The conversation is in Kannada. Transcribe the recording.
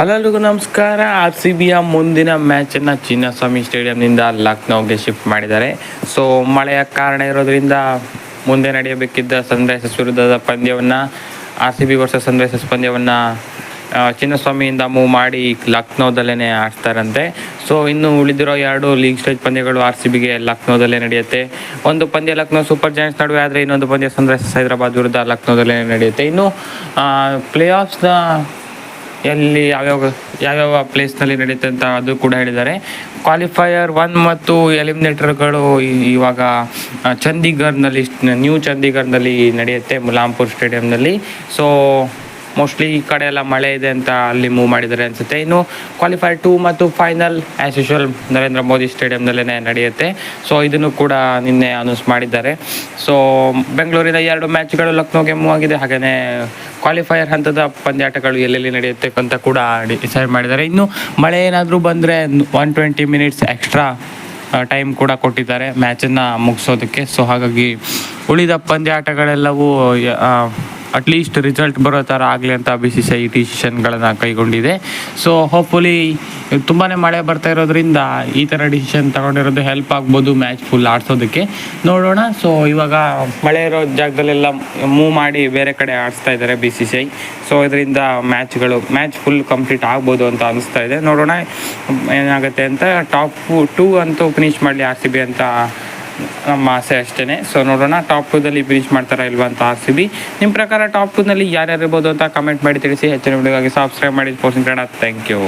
ಹಲೋ ಎಲ್ರಿಗೂ ನಮಸ್ಕಾರ. ಆರ್ ಸಿ ಬಿಯ ಮುಂದಿನ ಮ್ಯಾಚನ್ನು ಚಿನ್ನಸ್ವಾಮಿ ಸ್ಟೇಡಿಯಂನಿಂದ ಲಕ್ನೋಗೆ ಶಿಫ್ಟ್ ಮಾಡಿದ್ದಾರೆ. ಸೊ ಮಳೆಯ ಕಾರಣ ಇರೋದ್ರಿಂದ ಮುಂದೆ ನಡೆಯಬೇಕಿದ್ದ ಸನ್ರೈಸರ್ಸ್ ವಿರುದ್ಧದ ಪಂದ್ಯವನ್ನು R C B versus Sunrisers ಪಂದ್ಯವನ್ನು ಚಿನ್ನಸ್ವಾಮಿಯಿಂದ ಮೂವ್ ಮಾಡಿ ಲಕ್ನೋದಲ್ಲೇ ಆಡ್ತಾರಂತೆ. ಸೊ ಇನ್ನು ಉಳಿದಿರೋ 2 ಲೀಗ್ ಸ್ಟೇಜ್ ಪಂದ್ಯಗಳು ಆರ್ ಸಿ ಬಿಗೆ ಲಕ್ನೋದಲ್ಲೇ ನಡೆಯುತ್ತೆ. ಒಂದು ಪಂದ್ಯ ಲಕ್ನೋ ಸೂಪರ್ ಜಾಯಿಂಟ್ಸ್ ನಡುವೆ ಆದರೆ ಇನ್ನೊಂದು ಪಂದ್ಯ ಸನ್ರೈಸರ್ಸ್ ಹೈದರಾಬಾದ್ ವಿರುದ್ಧ ಲಕ್ನೋದಲ್ಲೇ ನಡೆಯುತ್ತೆ. ಇನ್ನು ಪ್ಲೇ ಆಫ್ಸ್ನ ಎಲ್ಲಿ ಯಾವ್ಯಾವ ಪ್ಲೇಸ್ನಲ್ಲಿ ನಡೆಯುತ್ತೆ ಅಂತ ಅದು ಕೂಡ ಹೇಳಿದ್ದಾರೆ. ಕ್ವಾಲಿಫೈಯರ್ 1 ಮತ್ತು ಎಲಿಮಿನೇಟರ್ಗಳು ಇವಾಗ ಚಂಡೀಗಢ್ನಲ್ಲಿ ನ್ಯೂ ಚಂಡೀಗಢ್ನಲ್ಲಿ ನಡೆಯುತ್ತೆ, ಮುಲಾಂಪುರ್ ಸ್ಟೇಡಿಯಂನಲ್ಲಿ. ಸೊ ಮೋಸ್ಟ್ಲಿ ಈ ಕಡೆ ಎಲ್ಲ ಮಳೆ ಇದೆ ಅಂತ ಅಲ್ಲಿ ಮೂವ್ ಮಾಡಿದ್ದಾರೆ ಅನಿಸುತ್ತೆ. ಇನ್ನು ಕ್ವಾಲಿಫೈರ್ 2 ಮತ್ತು final as usual Narendra Modi ಸ್ಟೇಡಿಯಂನಲ್ಲೇ ನಡೆಯುತ್ತೆ. ಸೊ ಇದನ್ನು ಕೂಡ ನಿನ್ನೆ ಅನೌನ್ಸ್ ಮಾಡಿದ್ದಾರೆ. ಸೊ ಬೆಂಗಳೂರಿನ 2 ಮ್ಯಾಚ್ಗಳು ಲಕ್ನೋಗೆ ಮೂವ್ ಆಗಿದೆ. ಹಾಗೆಯೇ ಕ್ವಾಲಿಫೈಯರ್ ಹಂತದ ಪಂದ್ಯಾಟಗಳು ಎಲ್ಲೆಲ್ಲಿ ನಡೆಯುತ್ತೆ ಅಂತ ಕೂಡ ಡಿಸೈಡ್ ಮಾಡಿದ್ದಾರೆ. ಇನ್ನು ಮಳೆ ಏನಾದರೂ ಬಂದರೆ 120 ಮಿನಿಟ್ಸ್ ಎಕ್ಸ್ಟ್ರಾ ಟೈಮ್ ಕೂಡ ಕೊಟ್ಟಿದ್ದಾರೆ ಮ್ಯಾಚನ್ನು ಮುಗಿಸೋದಕ್ಕೆ. ಸೊ ಹಾಗಾಗಿ ಉಳಿದ ಪಂದ್ಯಾಟಗಳೆಲ್ಲವೂ ಅಟ್ಲೀಸ್ಟ್ ರಿಸಲ್ಟ್ ಬರೋ ಥರ ಆಗಲಿ ಅಂತ BCCI ಡಿಸಿಷನ್ಗಳನ್ನು ಕೈಗೊಂಡಿದೆ. ಸೊ ಹೋಪ್ಫುಲಿ ತುಂಬಾ ಮಳೆ ಬರ್ತಾ ಇರೋದ್ರಿಂದ ಈ ಥರ ಡಿಸಿಷನ್ ತಗೊಂಡಿರೋದು ಹೆಲ್ಪ್ ಆಗ್ಬೋದು ಮ್ಯಾಚ್ ಫುಲ್ ಆಡಿಸೋದಕ್ಕೆ. ನೋಡೋಣ. ಸೊ ಇವಾಗ ಮಳೆ ಇರೋ ಜಾಗದಲ್ಲೆಲ್ಲ ಮೂವ್ ಮಾಡಿ ಬೇರೆ ಕಡೆ ಆಡಿಸ್ತಾ ಇದ್ದಾರೆ BCCI. ಸೊ ಇದರಿಂದ ಮ್ಯಾಚ್ ಫುಲ್ ಕಂಪ್ಲೀಟ್ ಆಗ್ಬೋದು ಅಂತ ಅನಿಸ್ತಾ ಇದೆ. ನೋಡೋಣ ಏನಾಗುತ್ತೆ ಅಂತ. ಟಾಪ್ 2 ಅಂತೂ ಫಿನಿಷ್ ಮಾಡಲಿ ಆರ್ ಸಿ ಬಿ ಅಂತ ನಮ್ಮ ಆಸೆ ಅಷ್ಟೇ. ಸೊ ನೋಡೋಣ ಟಾಪ್ 2ದಲ್ಲಿ ಫಿನಿಷ್ ಮಾಡ್ತಾರಾ ಇಲ್ವಾ ಅಂತ ಆರ್ ಸಿ ಬಿ. ನಿಮ್ಮ ಪ್ರಕಾರ ಟಾಪ್ 2ನಲ್ಲಿ ಯಾರ್ಯಾರು ಇರ್ಬೋದು ಅಂತ ಕಮೆಂಟ್ ಮಾಡಿ ತಿಳಿಸಿ. ಹೆಚ್ಚಿನ ವಿಡಿಯೋಗಾಗಿ ಸಬ್ಸ್ಕ್ರೈಬ್ ಮಾಡಿ ಸ್ಪೋರ್ಟ್ಸ್ ಕನ್ನಡ. Thank you.